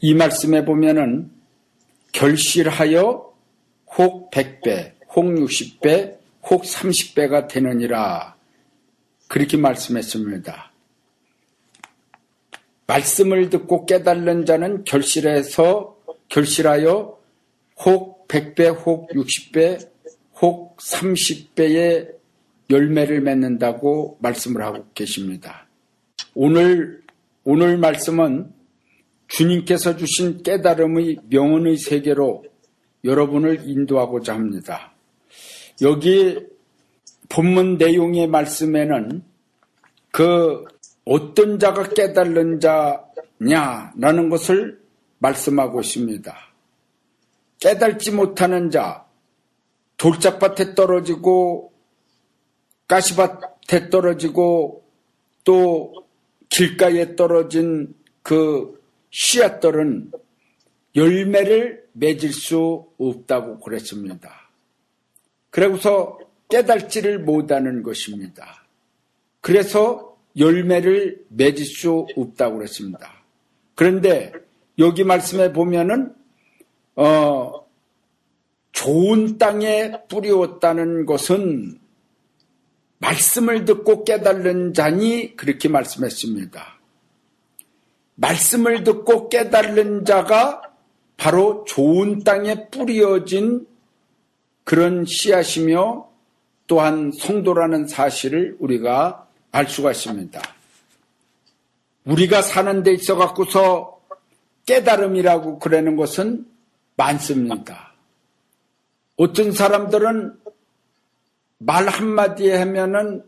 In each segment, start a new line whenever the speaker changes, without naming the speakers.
이 말씀에 보면은 결실하여 혹 100배, 혹 60배, 혹 30배가 되느니라. 그렇게 말씀했습니다. 말씀을 듣고 깨달는 자는 결실하여 혹 100배, 혹 60배, 혹 30배의 열매를 맺는다고 말씀을 하고 계십니다. 오늘 말씀은 주님께서 주신 깨달음의 명언의 세계로 여러분을 인도하고자 합니다. 여기 본문 내용의 말씀에는 그 어떤 자가 깨달는 자냐라는 것을 말씀하고 있습니다. 깨달지 못하는 자, 돌짝밭에 떨어지고 가시밭에 떨어지고 또 길가에 떨어진 그 씨앗들은 열매를 맺을 수 없다고 그랬습니다. 그래서 깨달지를 못하는 것입니다. 그래서 열매를 맺을 수 없다고 그랬습니다. 그런데 여기 말씀에 보면은 좋은 땅에 뿌리었다는 것은 말씀을 듣고 깨달는 자니 그렇게 말씀했습니다. 말씀을 듣고 깨달는 자가 바로 좋은 땅에 뿌려진 그런 씨앗이며 또한 성도라는 사실을 우리가 알 수가 있습니다. 우리가 사는 데 있어 갖고서 깨달음이라고 그러는 것은 많습니다. 어떤 사람들은 말 한마디에 하면은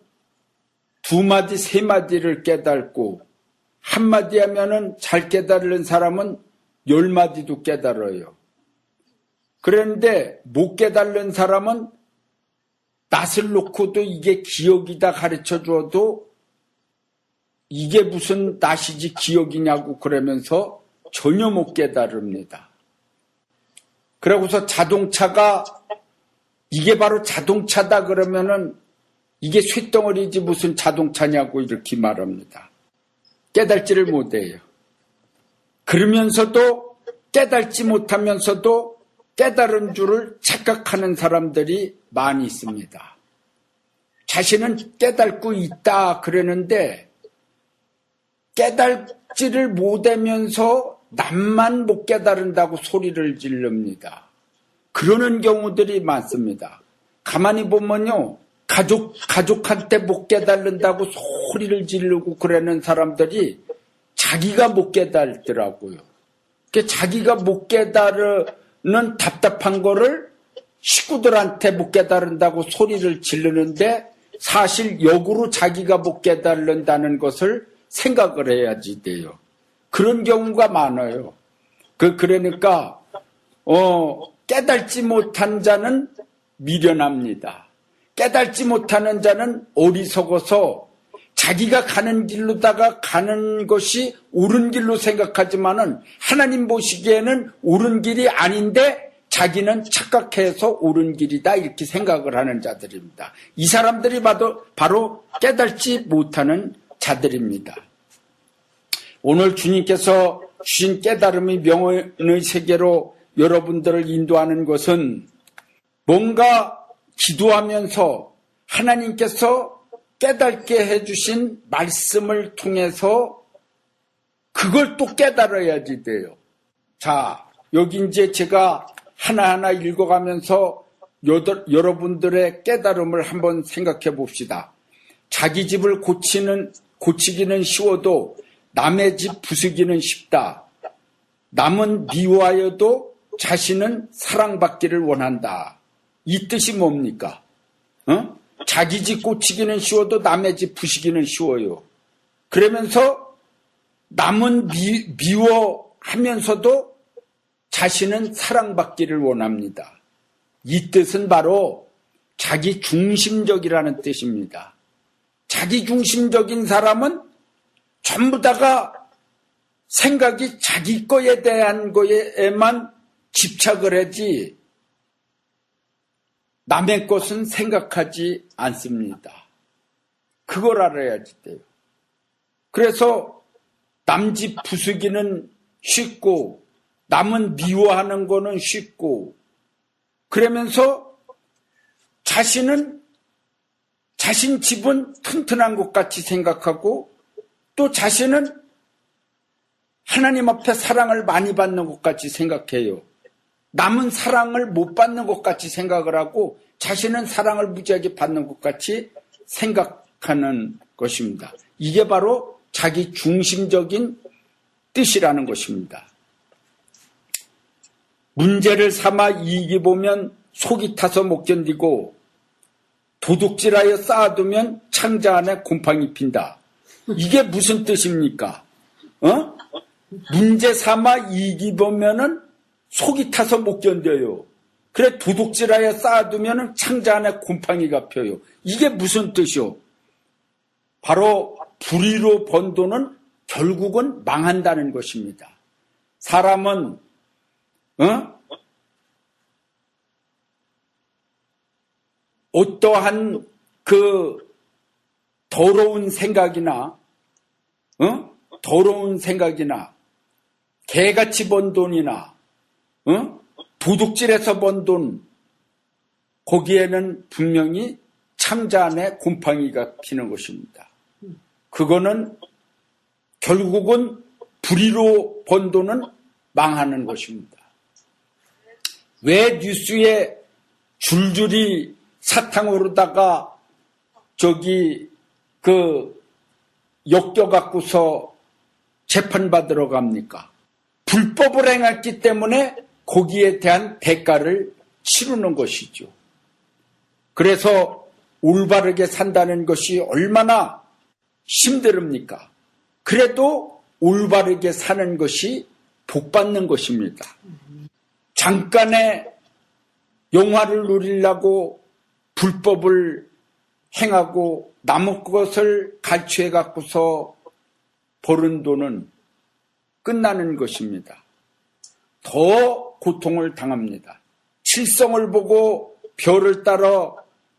두 마디, 세 마디를 깨닫고 한마디 하면은 잘 깨달은 사람은 10마디도 깨달아요. 그런데 못 깨달은 사람은 낯을 놓고도 이게 기억이다 가르쳐 줘도 이게 무슨 낯이지 기억이냐고 그러면서 전혀 못 깨달습니다. 그러고서 자동차가 이게 바로 자동차다 그러면은 이게 쇳덩어리지 무슨 자동차냐고 이렇게 말합니다. 깨달지를 못해요. 그러면서도 깨달지 못하면서도 깨달은 줄을 착각하는 사람들이 많이 있습니다. 자신은 깨닫고 있다 그러는데 깨달지를 못하면서 남만 못 깨달은다고 소리를 지릅니다. 그러는 경우들이 많습니다. 가만히 보면요. 가족한테 못 깨달는다고 소리를 지르고 그러는 사람들이 자기가 못 깨달더라고요. 자기가 못 깨달는 답답한 거를 식구들한테 못 깨달은다고 소리를 지르는데 사실 역으로 자기가 못 깨달는다는 것을 생각을 해야지 돼요. 그런 경우가 많아요. 그러니까 깨달지 못한 자는 미련합니다. 깨달지 못하는 자는 어리석어서 자기가 가는 길로다가 가는 것이 옳은 길로 생각하지만은 하나님 보시기에는 옳은 길이 아닌데 자기는 착각해서 옳은 길이다 이렇게 생각을 하는 자들입니다. 이 사람들이 바로 깨달지 못하는 자들입니다. 오늘 주님께서 주신 깨달음의 명언의 세계로 여러분들을 인도하는 것은 뭔가 기도하면서 하나님께서 깨닫게 해주신 말씀을 통해서 그걸 또 깨달아야지 돼요. 자, 여기 이제 제가 하나하나 읽어가면서 여러분들의 깨달음을 한번 생각해 봅시다. 자기 집을 고치기는 쉬워도 남의 집 부수기는 쉽다. 남은 미워하여도 자신은 사랑받기를 원한다. 이 뜻이 뭡니까? 자기 집 고치기는 쉬워도 남의 집 부수기는 쉬워요. 그러면서 남은 미워하면서도 자신은 사랑받기를 원합니다. 이 뜻은 바로 자기 중심적이라는 뜻입니다. 자기 중심적인 사람은 전부 다가 생각이 자기 거에 대한 거에만 집착을 하지 남의 것은 생각하지 않습니다. 그걸 알아야지 돼요. 그래서 남 집 부수기는 쉽고 남은 미워하는 거는 쉽고 그러면서 자신은 자신 집은 튼튼한 것 같이 생각하고 또 자신은 하나님 앞에 사랑을 많이 받는 것 같이 생각해요. 남은 사랑을 못 받는 것 같이 생각을 하고 자신은 사랑을 무지하게 받는 것 같이 생각하는 것입니다. 이게 바로 자기 중심적인 뜻이라는 것입니다. 문제를 삼아 이익이 보면 속이 타서 못 견디고 도둑질하여 쌓아두면 창자 안에 곰팡이 핀다. 이게 무슨 뜻입니까? 문제 삼아 이익이 보면은 속이 타서 못 견뎌요. 그래 도둑질하여 쌓아두면 창자 안에 곰팡이가 펴요. 이게 무슨 뜻이요? 바로 불의로 번 돈은 결국은 망한다는 것입니다. 사람은 어떠한 그 더러운 생각이나 개같이 번 돈이나 도둑질해서 번 돈 거기에는 분명히 창자 안에 곰팡이가 피는 것입니다. 그거는 결국은 불의로 번 돈은 망하는 것입니다. 왜 뉴스에 줄줄이 사탕 오르다가 엮여갖고서 재판받으러 갑니까? 불법을 행했기 때문에 거기에 대한 대가를 치르는 것이죠. 그래서 올바르게 산다는 것이 얼마나 힘듭니까? 그래도 올바르게 사는 것이 복받는 것입니다. 잠깐의 영화를 누리려고 불법을 행하고 남의 것을 갈취해 갖고서 버는 돈은 끝나는 것입니다. 더 고통을 당합니다. 칠성을 보고 별을 따라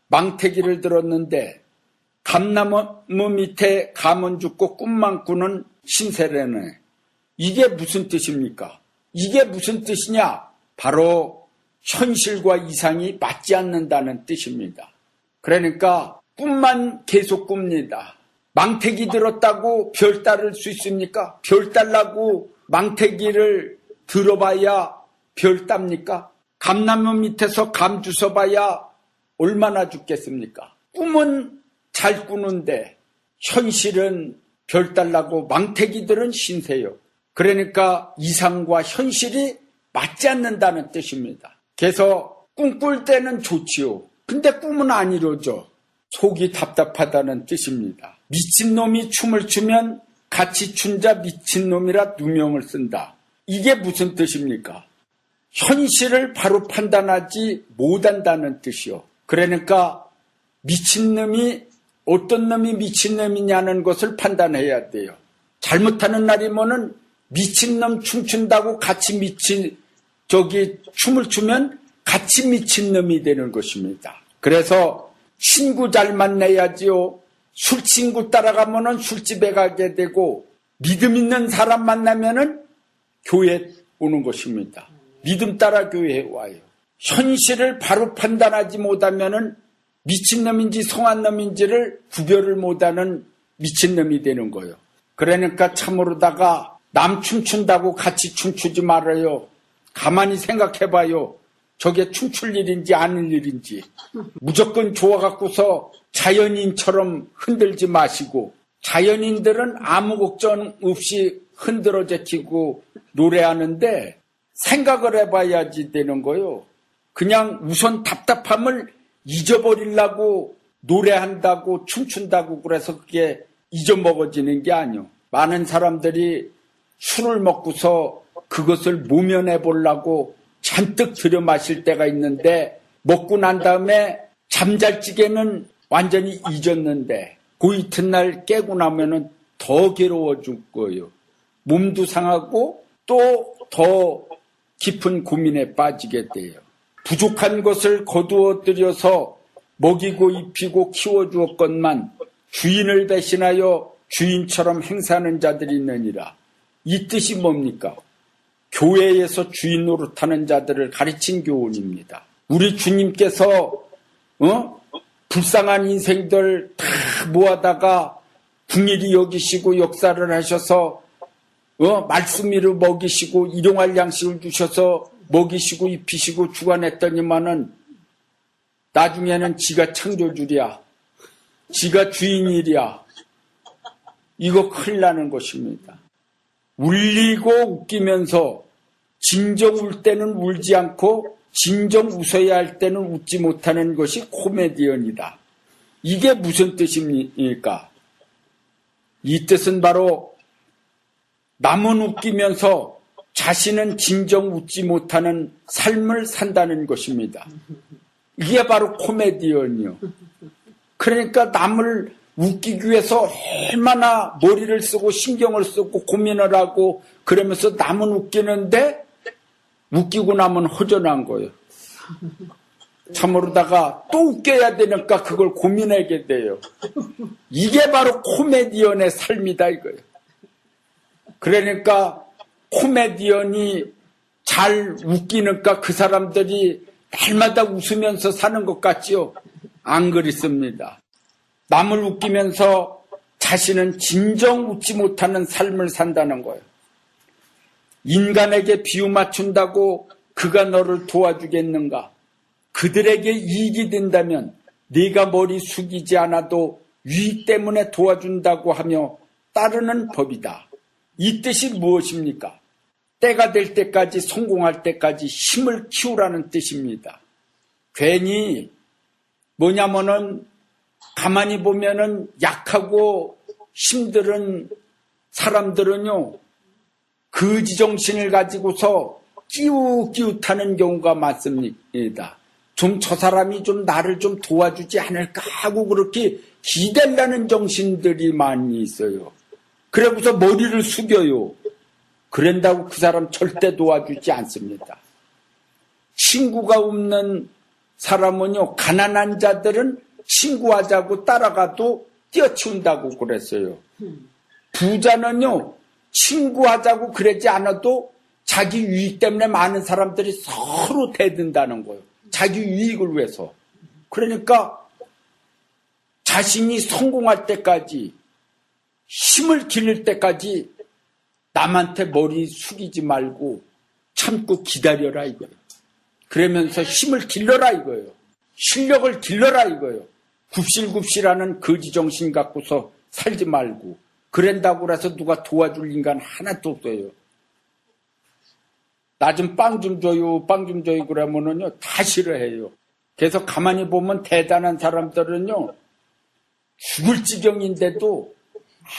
망태기를 들었는데 감나무 밑에 감은 죽고 꿈만 꾸는 신세례네. 이게 무슨 뜻입니까? 이게 무슨 뜻이냐? 바로 현실과 이상이 맞지 않는다는 뜻입니다. 그러니까 꿈만 계속 꿉니다. 망태기 들었다고 별 따를 수 있습니까? 별 따려고 망태기를 들어봐야 별 땁니까? 감나무 밑에서 감 주워봐야 얼마나 죽겠습니까? 꿈은 잘 꾸는데 현실은 별 달라고 망태기들은 신세요. 그러니까 이상과 현실이 맞지 않는다는 뜻입니다. 그래서 꿈꿀 때는 좋지요. 근데 꿈은 안 이루어져. 속이 답답하다는 뜻입니다. 미친놈이 춤을 추면 같이 춘 자 미친놈이라 누명을 쓴다. 이게 무슨 뜻입니까? 현실을 바로 판단하지 못한다는 뜻이요. 그러니까 미친놈이 어떤 놈이 미친놈이냐는 것을 판단해야 돼요. 잘못하는 날이면은 미친놈 춤춘다고 같이 춤을 추면 같이 미친놈이 되는 것입니다. 그래서 친구 잘 만나야지요. 술친구 따라가면은 술집에 가게 되고 믿음 있는 사람 만나면은 교회 오는 것입니다. 믿음 따라 교회에 와요. 현실을 바로 판단하지 못하면은 미친놈인지 성한 놈인지를 구별을 못하는 미친놈이 되는 거예요. 그러니까 참으로다가 남 춤춘다고 같이 춤추지 말아요. 가만히 생각해봐요. 저게 춤출 일인지 아닐 일인지. 무조건 좋아갖고서 자연인처럼 흔들지 마시고, 자연인들은 아무 걱정 없이 흔들어 제키고 노래하는데 생각을 해봐야지 되는 거요. 그냥 우선 답답함을 잊어버리려고 노래한다고 춤춘다고 그래서 그게 잊어먹어지는 게 아니요. 많은 사람들이 술을 먹고서 그것을 모면해 보려고 잔뜩 들여 마실 때가 있는데 먹고 난 다음에 잠잘 적에는 완전히 잊었는데 그 이튿날 깨고 나면은 더 괴로워질 거예요. 몸도 상하고 또 더 깊은 고민에 빠지게 돼요. 부족한 것을 거두어 들여서 먹이고 입히고 키워주었건만 주인을 배신하여 주인처럼 행사하는 자들이 있느니라. 이 뜻이 뭡니까? 교회에서 주인 노릇하는 자들을 가르친 교훈입니다. 우리 주님께서 불쌍한 인생들 다 모아다가 궁일이 여기시고 역사를 하셔서 말씀이를 먹이시고 일용할 양식을 주셔서 먹이시고 입히시고 주관했더니만은 나중에는 지가 창조주랴, 지가 주인이랴. 이거 큰일 나는 것입니다. 울리고 웃기면서 진정 울 때는 울지 않고 진정 웃어야 할 때는 웃지 못하는 것이 코미디언이다. 이게 무슨 뜻입니까? 이 뜻은 바로 남은 웃기면서 자신은 진정 웃지 못하는 삶을 산다는 것입니다. 이게 바로 코미디언이요. 그러니까 남을 웃기기 위해서 얼마나 머리를 쓰고 신경을 쓰고 고민을 하고 그러면서 남은 웃기는데 웃기고 나면 허전한 거예요. 참으로다가 또 웃겨야 되니까 그걸 고민하게 돼요. 이게 바로 코미디언의 삶이다 이거예요. 그러니까 코미디언이 잘 웃기니까 그 사람들이 날마다 웃으면서 사는 것 같지요? 안 그렇습니다. 남을 웃기면서 자신은 진정 웃지 못하는 삶을 산다는 거예요. 인간에게 비유 맞춘다고 그가 너를 도와주겠는가? 그들에게 이익이 된다면 네가 머리 숙이지 않아도 유익 때문에 도와준다고 하며 따르는 법이다. 이 뜻이 무엇입니까? 때가 될 때까지 성공할 때까지 힘을 키우라는 뜻입니다. 괜히 뭐냐면은 가만히 보면은 약하고 힘든 사람들은요, 거지정신을 가지고서 끼웃끼웃하는 경우가 많습니다. 좀 저 사람이 좀 나를 좀 도와주지 않을까 하고 그렇게 기대려는 정신들이 많이 있어요. 그러고서 머리를 숙여요. 그런다고 그 사람 절대 도와주지 않습니다. 친구가 없는 사람은요, 가난한 자들은 친구하자고 따라가도 뛰어치운다고 그랬어요. 부자는요, 친구하자고 그러지 않아도 자기 유익 때문에 많은 사람들이 서로 대든다는 거예요. 자기 유익을 위해서. 그러니까 자신이 성공할 때까지, 힘을 기를 때까지 남한테 머리 숙이지 말고 참고 기다려라 이거예요. 그러면서 힘을 길러라 이거예요. 실력을 길러라 이거예요. 굽실굽실하는 거지정신 갖고서 살지 말고. 그런다고 해서 누가 도와줄 인간 하나도 없어요. 나 좀 빵 좀 줘요, 빵 좀 줘요 그러면은요, 다 싫어해요. 그래서 가만히 보면 대단한 사람들은요, 죽을 지경인데도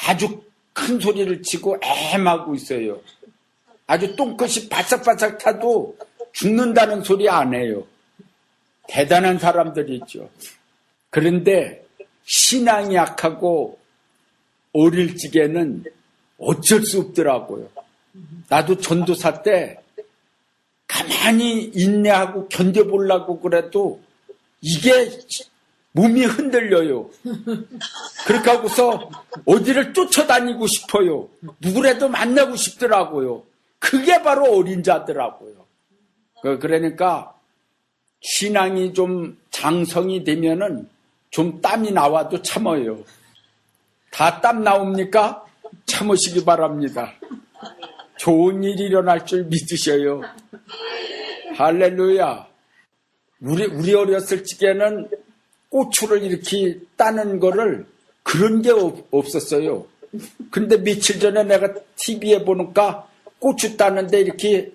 아주 큰 소리를 치고 애하고 있어요. 아주 똥끝이 바삭바삭 타도 죽는다는 소리 안 해요. 대단한 사람들이 있죠. 그런데 신앙이 약하고 어릴 적에는 어쩔 수 없더라고요. 나도 전도사 때 가만히 인내하고 견뎌보려고 그래도 이게 몸이 흔들려요. 그렇게 하고서 어디를 쫓아다니고 싶어요. 누구라도 만나고 싶더라고요. 그게 바로 어린 자더라고요. 그러니까 신앙이 좀 장성이 되면은 좀 땀이 나와도 참아요. 다 땀 나옵니까? 참으시기 바랍니다. 좋은 일이 일어날 줄 믿으셔요. 할렐루야. 우리 어렸을 적에는 고추를 이렇게 따는 거를 그런 게 없었어요. 근데 며칠 전에 내가 TV에 보니까 고추 따는데 이렇게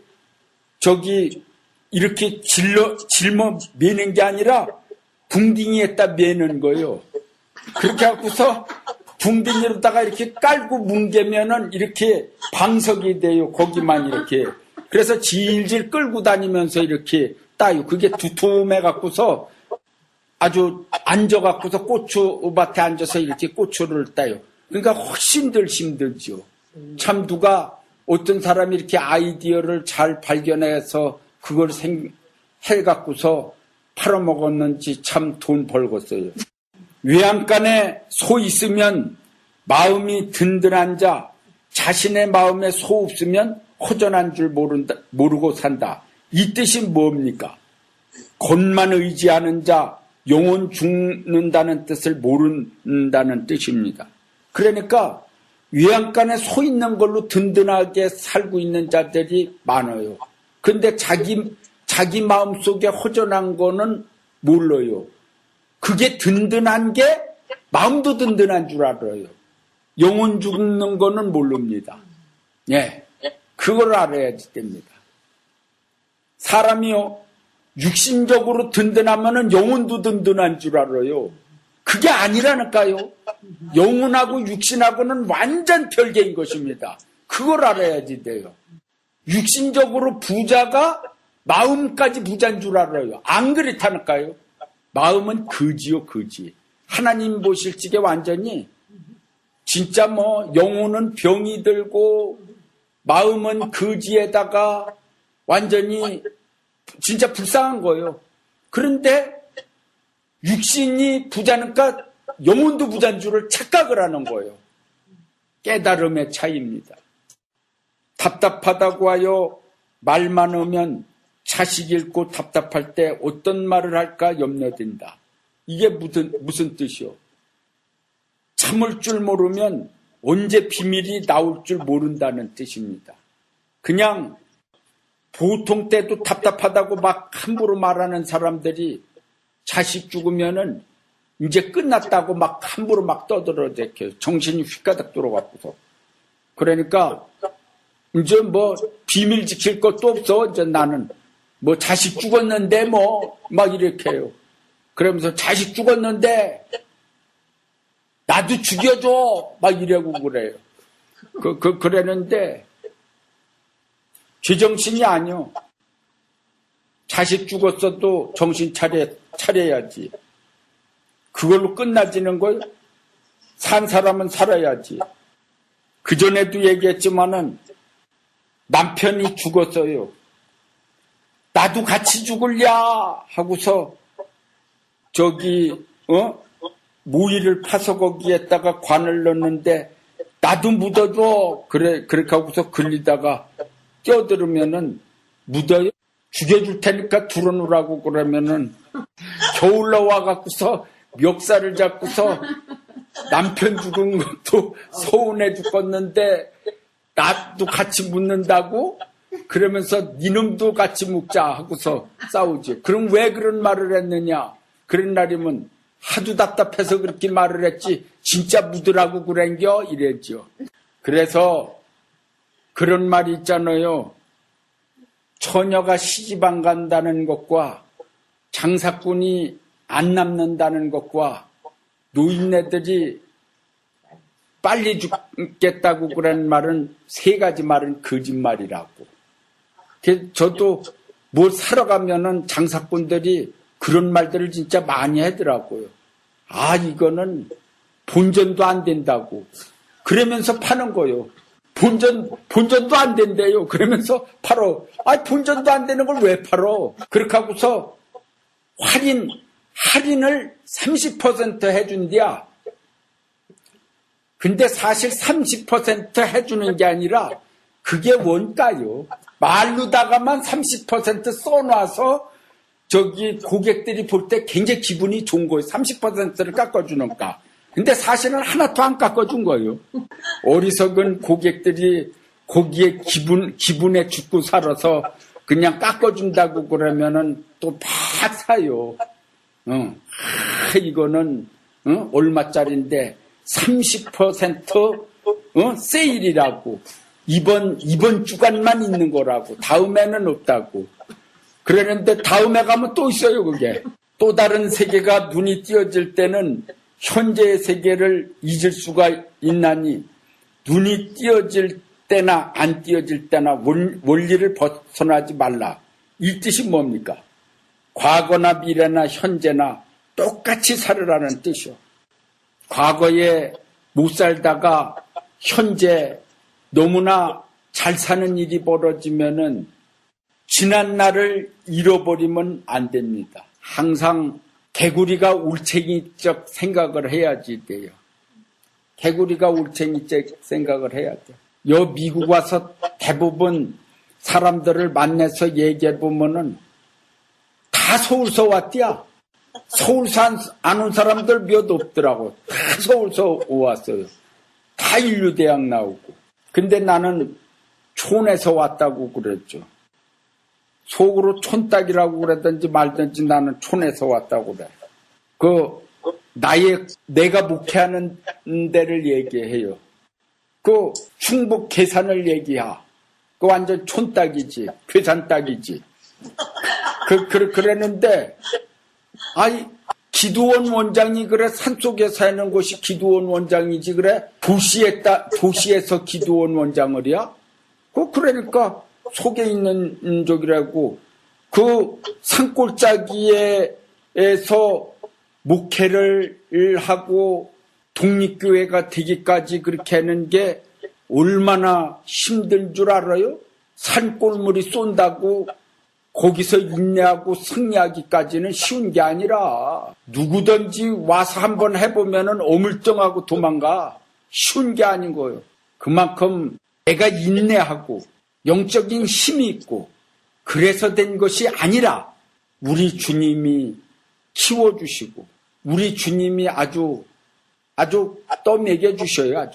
이렇게 짊어 매는 게 아니라 붕딩이에다 매는 거예요. 그렇게 하고서 붕딩이로다가 이렇게 깔고 뭉개면은 이렇게 방석이 돼요. 거기만 이렇게. 그래서 질질 끌고 다니면서 이렇게 따요. 그게 두툼해 갖고서 아주 앉아갖고서 고추밭에 앉아서 이렇게 고추를 따요. 그러니까 훨씬 덜 힘들죠. 참 누가 어떤 사람이 이렇게 아이디어를 잘 발견해서 그걸 해갖고서 팔아먹었는지 참 돈 벌겠어요. 외양간에 소 있으면 마음이 든든한 자, 자신의 마음에 소 없으면 허전한 줄 모르고 산다. 이 뜻이 뭡니까? god만 의지하는 자, 영혼 죽는다는 뜻을 모른다는 뜻입니다. 그러니까 외양간에 소 있는 걸로 든든하게 살고 있는 자들이 많아요. 근데 자기 마음속에 허전한 거는 몰라요. 그게 든든한 게 마음도 든든한 줄 알아요. 영혼 죽는 거는 모릅니다. 예, 그걸 알아야 됩니다. 사람이요, 육신적으로 든든하면은 영혼도 든든한 줄 알아요. 그게 아니라니까요. 영혼하고 육신하고는 완전 별개인 것입니다. 그걸 알아야지 돼요. 육신적으로 부자가 마음까지 부자인 줄 알아요. 안 그렇다니까요. 마음은 거지요, 거지. 하나님 보실 적에 완전히 진짜 영혼은 병이 들고 마음은 거지에다가 완전히 진짜 불쌍한 거예요. 그런데 육신이 부자니까 영혼도 부자인 줄을 착각을 하는 거예요. 깨달음의 차이입니다. 답답하다고 하여 말 많으면 자식 잃고 답답할 때 어떤 말을 할까 염려된다. 이게 무슨 뜻이요? 참을 줄 모르면 언제 비밀이 나올 줄 모른다는 뜻입니다. 그냥 보통 때도 답답하다고 막 함부로 말하는 사람들이 자식 죽으면은 이제 끝났다고 막 함부로 막 떠들어대켜요. 정신이 휘가닥 들어가고서. 그러니까 이제 비밀 지킬 것도 없어. 이제 나는 자식 죽었는데 막 이렇게 해요. 그러면서 자식 죽었는데 나도 죽여줘 막 이러고 그래요. 그랬는데 제정신이 아니요. 자식 죽었어도 정신 차려야지. 그걸로 끝나지는 걸 산 사람은 살아야지. 그전에도 얘기했지만은 남편이 죽었어요. 나도 같이 죽을랴 하고서 모이를 파서 거기에다가 관을 넣는데 나도 묻어줘. 그렇게 하고서 걸리다가 뛰어들으면은 묻어요? 죽여줄 테니까 들어놓으라고 그러면은 겨울 나와갖고서 멱살을 잡고서 남편 죽은 것도 서운해 죽겠는데 나도 같이 묻는다고? 그러면서 니놈도 같이 묵자 하고서 싸우지. 그럼 왜 그런 말을 했느냐? 그런 날이면 하도 답답해서 그렇게 말을 했지 진짜 묻으라고 그랬겨? 이랬죠. 그래서 그런 말이 있잖아요. 처녀가 시집 안 간다는 것과 장사꾼이 안 남는다는 것과 노인네들이 빨리 죽겠다고 그런 말은 세 가지 말은 거짓말이라고. 저도 뭘 사러 가면은 장사꾼들이 그런 말들을 진짜 많이 하더라고요. 아, 이거는 본전도 안 된다고. 그러면서 파는 거요. 본전도 안 된대요. 그러면서 팔어. 아, 본전도 안 되는 걸 왜 팔어? 그렇게 하고서 할인을 30% 해준대야. 근데 사실 30% 해주는 게 아니라 그게 원가요. 말로다가만 30% 써놔서 고객들이 볼 때 굉장히 기분이 좋은 거예요. 30%를 깎아주니까. 근데 사실은 하나도 안 깎아준 거예요. 어리석은 고객들이 거기에 기분에 죽고 살아서 그냥 깎아준다고 그러면은 또 막 사요. 이거는 얼마짜린데 30% 세일이라고. 이번 주간만 있는 거라고. 다음에는 없다고. 그러는데 다음에 가면 또 있어요, 그게. 또 다른 세계가 눈이 띄어질 때는 현재의 세계를 잊을 수가 있나니 눈이 띄어질 때나 안 띄어질 때나 원리를 벗어나지 말라. 이 뜻이 뭡니까? 과거나 미래나 현재나 똑같이 살으라는 뜻이요. 과거에 못 살다가 현재 너무나 잘 사는 일이 벌어지면은 지난 날을 잃어버리면 안 됩니다. 항상 개구리가 울챙이적 생각을 해야지 돼요. 개구리가 울챙이적 생각을 해야 돼. 미국 와서 대부분 사람들을 만나서 얘기해보면은 다 서울서 왔디야. 서울서 안 온 사람들 몇 없더라고. 다 서울서 왔어요. 다 인류대학 나오고. 근데 나는 촌에서 왔다고 그랬죠. 속으로 촌딱이라고 그러든지 말든지 나는 촌에서 왔다고 그래. 내가 목회하는 데를 얘기해요. 충북 괴산을 얘기하. 완전 촌딱이지. 괴산딱이지. 그랬는데, 기도원 원장이 그래, 산속에 사는 곳이 기도원 원장이지, 그래? 도시에서 기도원 원장을이야? 그러니까, 속에 있는 적이라고, 산골짜기에서 목회를 하고, 독립교회가 되기까지 그렇게 하는 게 얼마나 힘든 줄 알아요? 산골물이 쏜다고 거기서 인내하고 승리하기까지는 쉬운 게 아니라 누구든지 와서 한번 해보면은 어물쩡하고 도망가. 쉬운 게 아닌 거예요. 그만큼 내가 인내하고 영적인 힘이 있고 그래서 된 것이 아니라 우리 주님이 키워주시고 우리 주님이 아주 떠먹여 주셔요.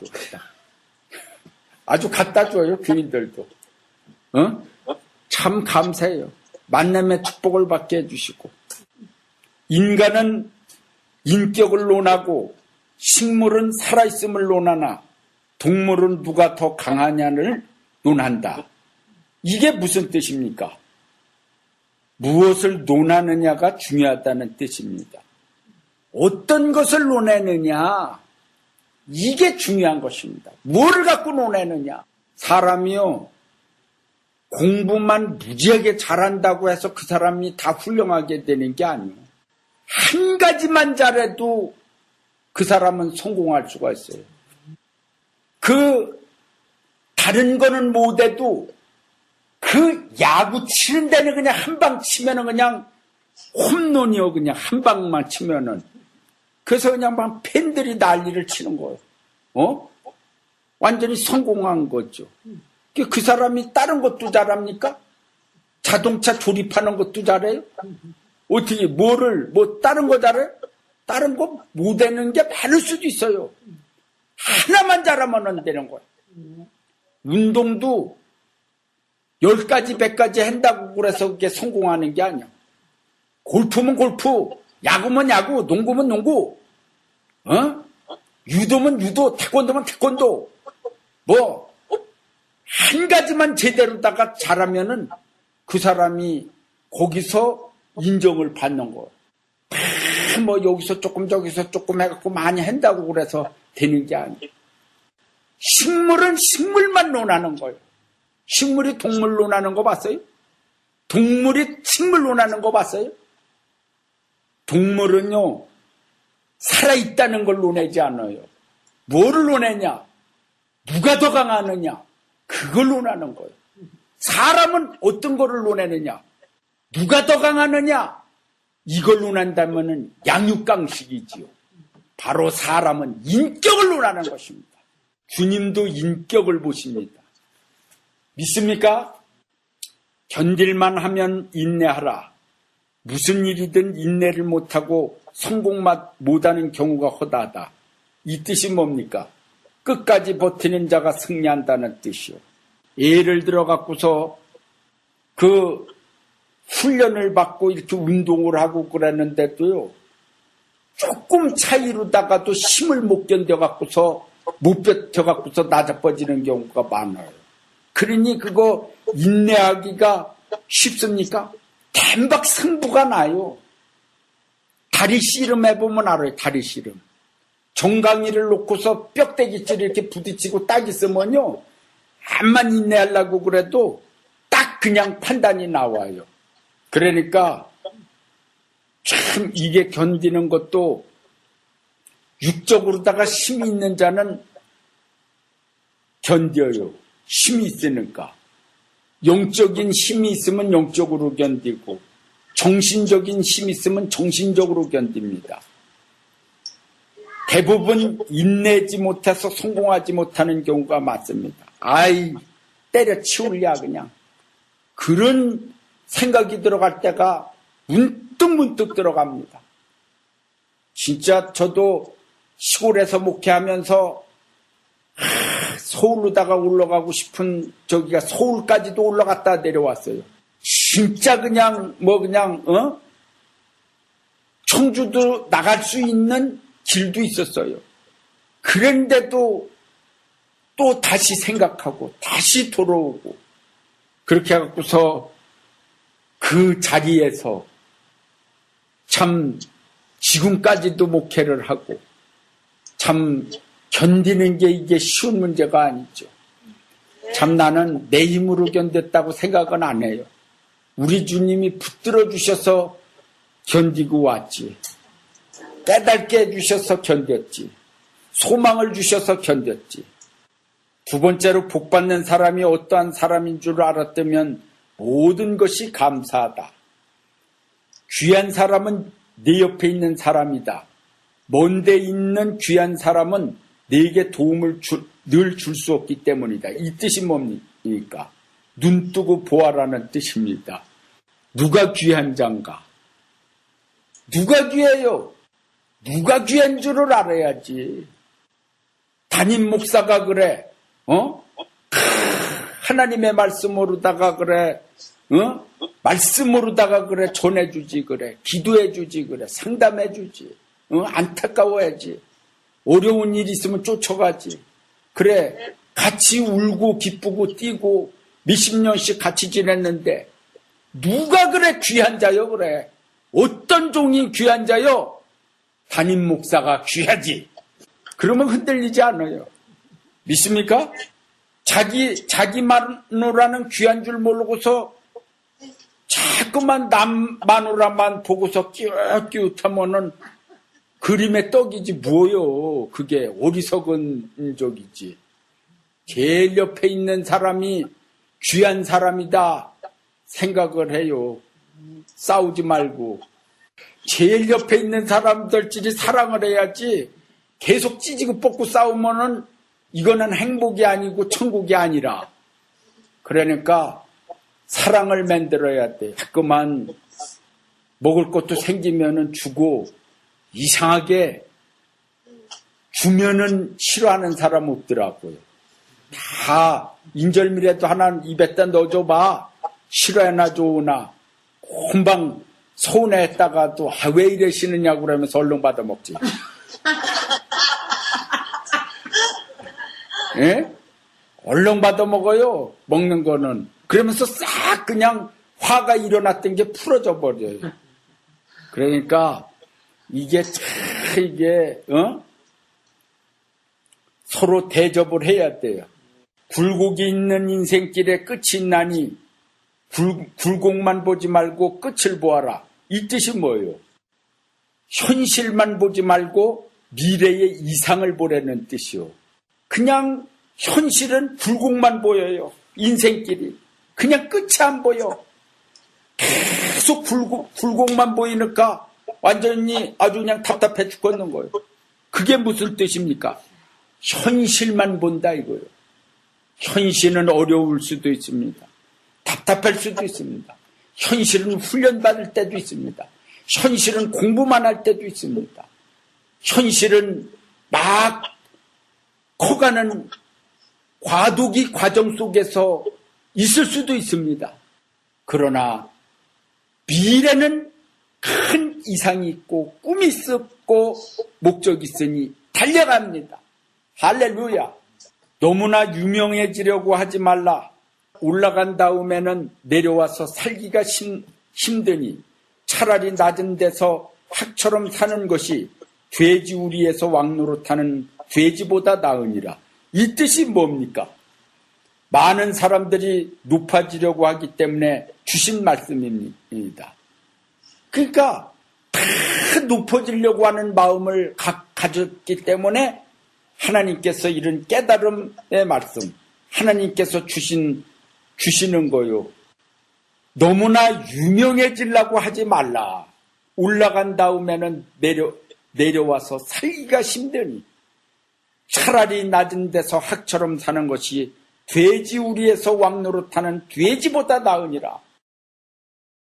아주 갖다 줘요. 교인들도. 참 감사해요. 만남의 축복을 받게 해주시고. 인간은 인격을 논하고 식물은 살아있음을 논하나 동물은 누가 더 강하냐를 논한다. 이게 무슨 뜻입니까? 무엇을 논하느냐가 중요하다는 뜻입니다. 어떤 것을 논하느냐, 이게 중요한 것입니다. 뭐를 갖고 논하느냐. 사람이요, 공부만 무지하게 잘한다고 해서 그 사람이 다 훌륭하게 되는 게 아니에요. 한 가지만 잘해도 그 사람은 성공할 수가 있어요. 다른 거는 못해도 야구 치는 데는 그냥 한 방 치면은 그냥 홈런이요. 그냥 한 방만 치면은. 그래서 그냥 막 팬들이 난리를 치는 거예요. 완전히 성공한 거죠. 그 사람이 다른 것도 잘합니까? 자동차 조립하는 것도 잘해요? 어떻게, 다른 거 잘해요? 다른 거 못하는 게 많을 수도 있어요. 하나만 잘하면 안 되는 거예요. 운동도 10가지, 100가지 한다고 그래서 그게 성공하는 게 아니야. 골프면 골프, 야구면 야구, 농구면 농구, 유도면 유도, 태권도면 태권도, 한 가지만 제대로다가 잘하면은 그 사람이 거기서 인정을 받는 거예요. 여기서 조금 저기서 조금 해갖고 많이 한다고 그래서 되는 게 아니에요. 식물은 식물만 논하는 거예요. 식물이 동물 논하는 거 봤어요? 동물이 식물 논하는 거 봤어요? 동물은요, 살아있다는 걸 논하지 않아요. 뭐를 논하냐? 누가 더 강하느냐? 그걸 논하는 거예요. 사람은 어떤 거를 논하느냐? 누가 더 강하느냐? 이걸 논한다면은 양육강식이지요. 바로 사람은 인격을 논하는 것입니다. 주님도 인격을 보십니다. 믿습니까? 견딜만 하면 인내하라. 무슨 일이든 인내를 못하고 성공 못하는 경우가 허다하다. 이 뜻이 뭡니까? 끝까지 버티는 자가 승리한다는 뜻이요. 예를 들어 갖고서 훈련을 받고 이렇게 운동을 하고 그랬는데도요, 조금 차이로다가도 힘을 못 견뎌갖고서, 못 버텨갖고서 낮아버지는 경우가 많아요. 그러니 그거 인내하기가 쉽습니까? täm박 승부가 나요. 다리 씨름 해보면 알아요, 다리 씨름. 정강이를 놓고서 뼈대기질 이렇게 부딪히고 딱 있으면요, 암만 인내하려고 그래도 딱 그냥 판단이 나와요. 그러니까 참 이게 견디는 것도 육적으로다가 힘이 있는 자는 견뎌요. 힘이 있으니까. 영적인 힘이 있으면 영적으로 견디고 정신적인 힘이 있으면 정신적으로 견딥니다. 대부분 인내지 못해서 성공하지 못하는 경우가 많습니다. 아이, 때려치울랴 그냥. 그런 생각이 들어갈 때가 문득문득 들어갑니다. 진짜 저도 시골에서 목회하면서 서울로다가 올라가고 싶은 저기가 서울까지도 올라갔다 내려왔어요. 진짜 그냥 청주도 나갈 수 있는 길도 있었어요. 그런데도 또 다시 생각하고 다시 돌아오고 그렇게 해갖고서 그 자리에서 참 지금까지도 목회를 하고 참 견디는 게 이게 쉬운 문제가 아니죠. 참 나는 내 힘으로 견뎠다고 생각은 안 해요. 우리 주님이 붙들어 주셔서 견디고 왔지. 깨닫게 해주셔서 견뎠지. 소망을 주셔서 견뎠지. 두 번째로 복받는 사람이 어떠한 사람인 줄 알았다면 모든 것이 감사하다. 귀한 사람은 내 옆에 있는 사람이다. 먼데 있는 귀한 사람은 내게 도움을 늘 줄 수 없기 때문이다. 이 뜻이 뭡니까? 눈 뜨고 보아라는 뜻입니다. 누가 귀한 자인가? 누가 귀해요? 누가 귀한 줄을 알아야지. 담임 목사가 그래. 하나님의 말씀으로다가 그래. 말씀으로다가 그래. 전해주지 그래. 기도해주지 그래. 상담해주지. 안타까워야지. 어려운 일 있으면 쫓아가지. 그래. 같이 울고 기쁘고 뛰고 몇십 년씩 같이 지냈는데 누가 그래 귀한 자요 그래. 어떤 종이 귀한 자요? 담임 목사가 귀하지. 그러면 흔들리지 않아요. 믿습니까? 자기 마누라는 귀한 줄 모르고서 자꾸만 남 마누라만 보고서 끼웃끼웃하면은 그림의 떡이지 뭐요. 그게 어리석은 적이지. 제일 옆에 있는 사람이 귀한 사람이다 생각을 해요. 싸우지 말고. 제일 옆에 있는 사람들끼리 사랑을 해야지 계속 찢고 뽑고 싸우면은 이거는 행복이 아니고 천국이 아니라. 그러니까 사랑을 만들어야 돼. 자꾸만 먹을 것도 생기면은 주고 이상하게 주면은 싫어하는 사람 없더라고요. 다 인절미라도 하나 입에다 넣어줘봐. 싫어하나 좋으나 금방 서운했다가도 왜 이러시느냐고 그러면서 얼른 받아 먹지. 예? 얼른 받아 먹어요. 먹는 거는. 그러면서 싹 그냥 화가 일어났던 게 풀어져 버려요. 그러니까 이게 서로 대접을 해야 돼요. 굴곡이 있는 인생길에 끝이 있나니 굴곡만 보지 말고 끝을 보아라. 이 뜻이 뭐예요? 현실만 보지 말고 미래의 이상을 보라는 뜻이요. 그냥 현실은 굴곡만 보여요. 인생길이. 그냥 끝이 안 보여. 계속 굴곡만 보이니까 완전히 아주 그냥 답답해 죽겠는 거예요. 그게 무슨 뜻입니까? 현실만 본다 이거예요. 현실은 어려울 수도 있습니다. 답답할 수도 있습니다. 현실은 훈련받을 때도 있습니다. 현실은 공부만 할 때도 있습니다. 현실은 막 커가는 과도기 과정 속에서 있을 수도 있습니다. 그러나 미래는 큰 이상이 있고 꿈이 있고 목적이 있으니 달려갑니다. 할렐루야. 너무나 유명해지려고 하지 말라. 올라간 다음에는 내려와서 살기가 힘드니 차라리 낮은 데서 학처럼 사는 것이 돼지우리에서 왕노릇하는 돼지보다 나으니라. 이 뜻이 뭡니까? 많은 사람들이 높아지려고 하기 때문에 주신 말씀입니다. 그러니까 다 높아지려고 하는 마음을 가졌기 때문에 하나님께서 이런 깨달음의 말씀, 하나님께서 주시는 거요. 너무나 유명해지려고 하지 말라. 올라간 다음에는 내려와서 살기가 힘드니 차라리 낮은 데서 학처럼 사는 것이 돼지 우리에서 왕노릇하는 돼지보다 나으니라.